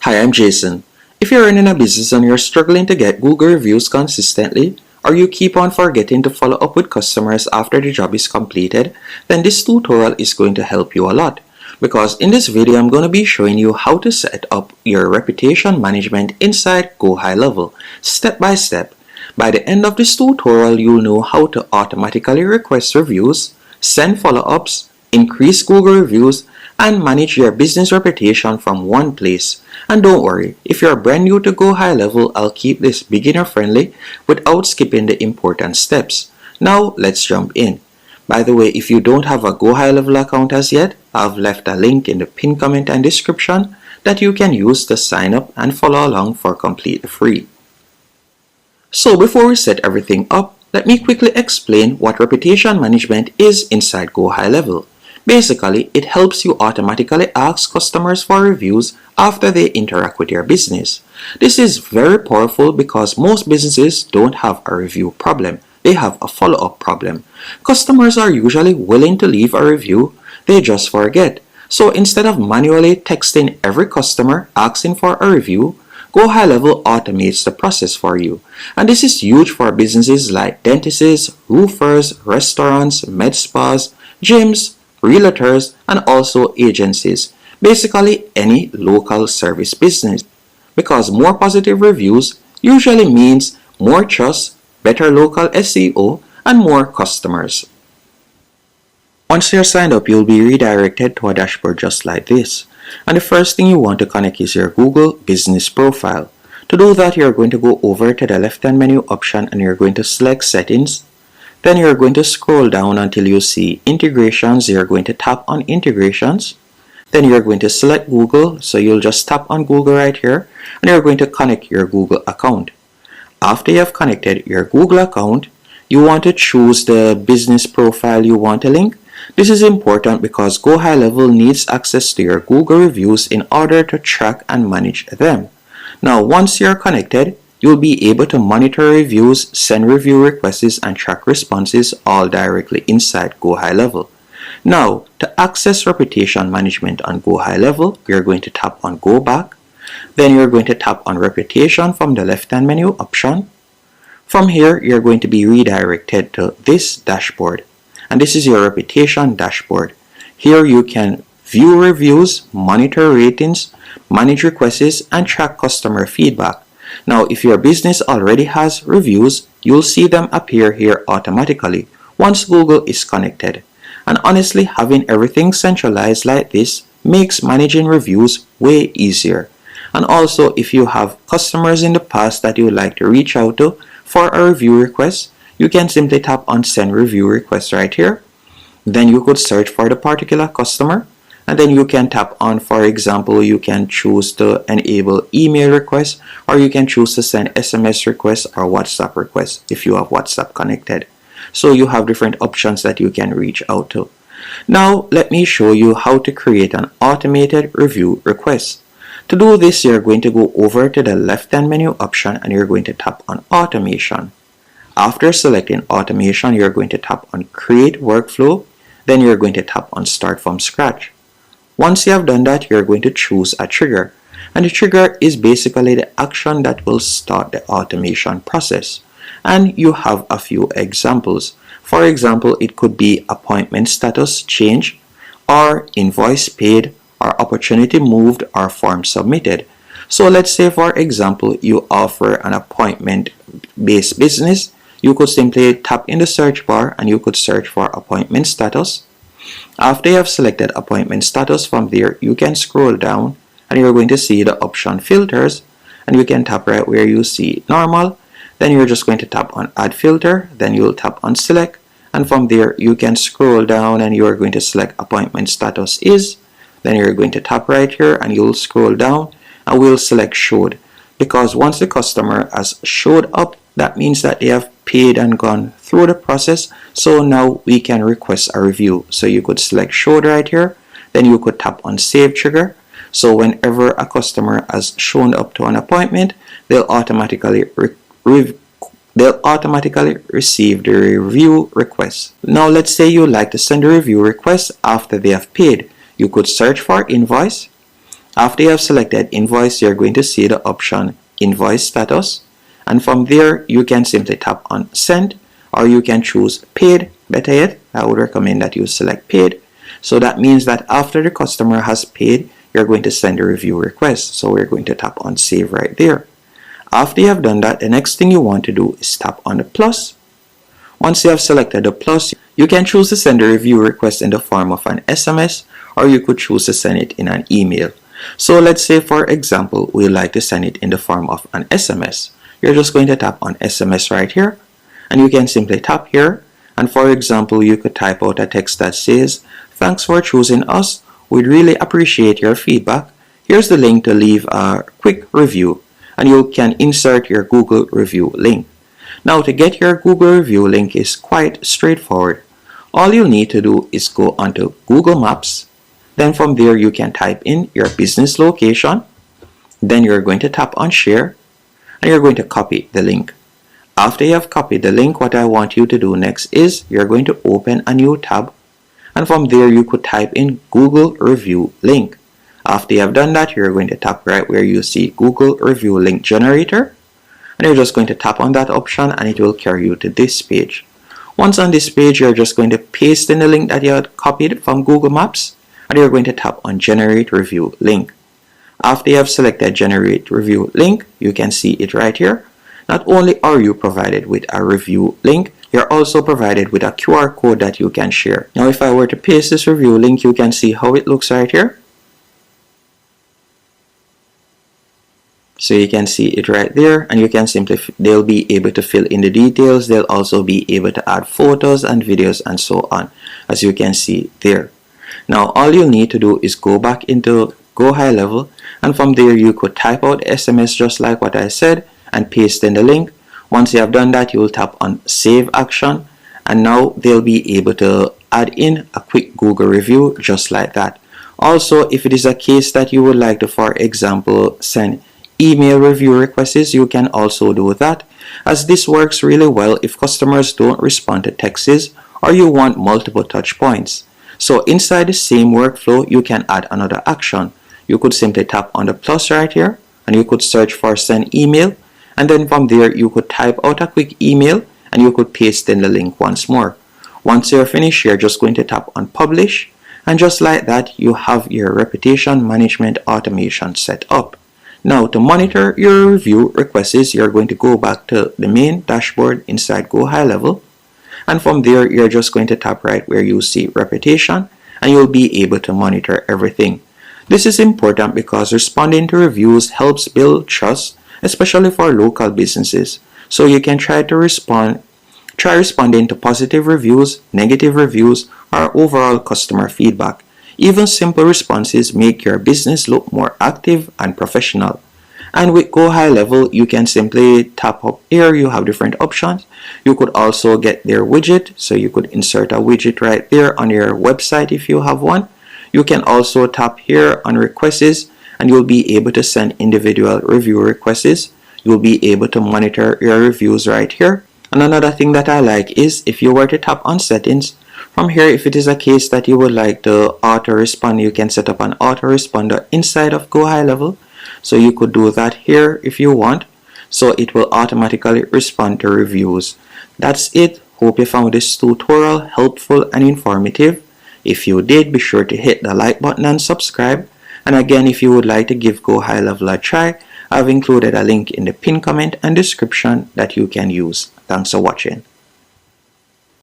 Hi, I'm Jason. If you're running a business and you're struggling to get Google reviews consistently, or you keep on forgetting to follow up with customers after the job is completed, then this tutorial is going to help you a lot. Because in this video, I'm going to be showing you how to set up your reputation management inside GoHighLevel, step by step. By the end of this tutorial, you'll know how to automatically request reviews, send follow-ups, increase Google reviews, and manage your business reputation from one place. And don't worry, if you're brand new to GoHighLevel, I'll keep this beginner friendly without skipping the important steps. Now let's jump in. By the way, if you don't have a GoHighLevel account as yet, I've left a link in the pinned comment and description that you can use to sign up and follow along for completely free. So before we set everything up, let me quickly explain what reputation management is inside GoHighLevel. Basically, it helps you automatically ask customers for reviews after they interact with your business. This is very powerful because most businesses don't have a review problem. They have a follow-up problem. Customers are usually willing to leave a review, they just forget. So instead of manually texting every customer asking for a review, GoHighLevel automates the process for you. And this is huge for businesses like dentists, roofers, restaurants, med spas, gyms, realtors, and also agencies. Basically any local service business. Because more positive reviews usually means more trust, better local SEO, and more customers. Once you're signed up, you'll be redirected to a dashboard just like this. And the first thing you want to connect is your Google Business Profile. To do that, you're going to go over to the left-hand menu option and you're going to select Settings. Then you're going to scroll down until you see Integrations. You're going to tap on Integrations. Then you're going to select Google. So you'll just tap on Google right here and you're going to connect your Google account. After you have connected your Google account, you want to choose the business profile you want to link. This is important because GoHighLevel needs access to your Google reviews in order to track and manage them. Now, once you're connected, you'll be able to monitor reviews, send review requests, and track responses all directly inside GoHighLevel. Now, to access reputation management on GoHighLevel, you're going to tap on Go Back. Then you're going to tap on Reputation from the left-hand menu option. From here, you're going to be redirected to this dashboard. And this is your reputation dashboard. Here you can view reviews, monitor ratings, manage requests, and track customer feedback. Now, if your business already has reviews, you'll see them appear here automatically once Google is connected. And honestly, having everything centralized like this makes managing reviews way easier. And also, if you have customers in the past that you would like to reach out to for a review request, you can simply tap on Send Review Request right here. Then you could search for the particular customer. And then you can tap on, for example, you can choose to enable email requests, or you can choose to send SMS requests or WhatsApp requests if you have WhatsApp connected. So you have different options that you can reach out to. Now, let me show you how to create an automated review request. To do this, you're going to go over to the left-hand menu option and you're going to tap on Automation. After selecting Automation, you're going to tap on Create Workflow. Then you're going to tap on Start from Scratch. Once you have done that, you're going to choose a trigger. And the trigger is basically the action that will start the automation process. And you have a few examples. For example, it could be appointment status change, or invoice paid, or opportunity moved, or form submitted. So let's say, for example, you offer an appointment-based business. You could simply tap in the search bar and you could search for appointment status. After you have selected appointment status, from there you can scroll down and you're going to see the option filters, and you can tap right where you see normal. Then you're just going to tap on add filter, then you'll tap on select, and from there you can scroll down and you're going to select appointment status is. Then you're going to tap right here and you'll scroll down and we'll select showed, because once the customer has showed up, that means that they have paid and gone through the process. So now we can request a review. So you could select showed right here. Then you could tap on save trigger. So whenever a customer has shown up to an appointment, they'll automatically receive the review request. Now let's say you like to send a review request after they have paid. You could search for invoice, After you have selected invoice, you're going to see the option invoice status, and from there you can simply tap on send, or you can choose paid. Better yet, I would recommend that you select paid. So that means that after the customer has paid, you're going to send a review request. So we're going to tap on save right there. After you have done that, the next thing you want to do is tap on the plus. Once you have selected the plus, you can choose to send a review request in the form of an SMS, or you could choose to send it in an email. So let's say, for example, we like to send it in the form of an SMS. You're just going to tap on SMS right here, and you can simply tap here, and for example, you could type out a text that says, "Thanks for choosing us. We'd really appreciate your feedback. Here's the link to leave a quick review," and you can insert your Google review link. Now, to get your Google review link is quite straightforward. All you'll need to do is go onto Google Maps. Then from there you can type in your business location. Then you're going to tap on share, and you're going to copy the link. After you have copied the link, what I want you to do next is you're going to open a new tab, and from there you could type in Google review link. After you have done that, you're going to tap right where you see Google review link generator, and you're just going to tap on that option, and it will carry you to this page. Once on this page, you're just going to paste in the link that you had copied from Google Maps, and you're going to tap on generate review link. After you have selected generate review link, you can see it right here. Not only are you provided with a review link, you're also provided with a QR code that you can share. Now if I were to paste this review link, you can see how it looks right here. So you can see it right there, and you can simply, they'll be able to fill in the details. They'll also be able to add photos and videos and so on, as you can see there. Now all you need to do is go back into GoHighLevel, and from there you could type out SMS just like what I said and paste in the link. Once you have done that, you will tap on save action, and now they'll be able to add in a quick Google review just like that. Also, if it is a case that you would like to, for example, send email review requests, you can also do that, as this works really well if customers don't respond to texts or you want multiple touch points. So inside the same workflow, you can add another action. You could simply tap on the plus right here, and you could search for send email, and then from there you could type out a quick email, and you could paste in the link once more. Once you're finished, you're just going to tap on publish, and just like that, you have your reputation management automation set up. Now to monitor your review requests, you're going to go back to the main dashboard inside GoHighLevel, and from there you're just going to tap right where you see reputation, and you'll be able to monitor everything. This is important because responding to reviews helps build trust, especially for local businesses. So you can try responding to positive reviews, negative reviews, or overall customer feedback. Even simple responses make your business look more active and professional. And with GoHighLevel, you can simply tap up here. You have different options. You could also get their widget, so you could insert a widget right there on your website if you have one. You can also tap here on requests, and you'll be able to send individual review requests. You'll be able to monitor your reviews right here. And another thing that I like is if you were to tap on settings, from here, if it is a case that you would like to auto respond, you can set up an auto responder inside of GoHighLevel. So you could do that here if you want. So it will automatically respond to reviews. That's it. Hope you found this tutorial helpful and informative. If you did, be sure to hit the like button and subscribe. And again, if you would like to give GoHighLevel a try, I've included a link in the pinned comment and description that you can use. Thanks for watching.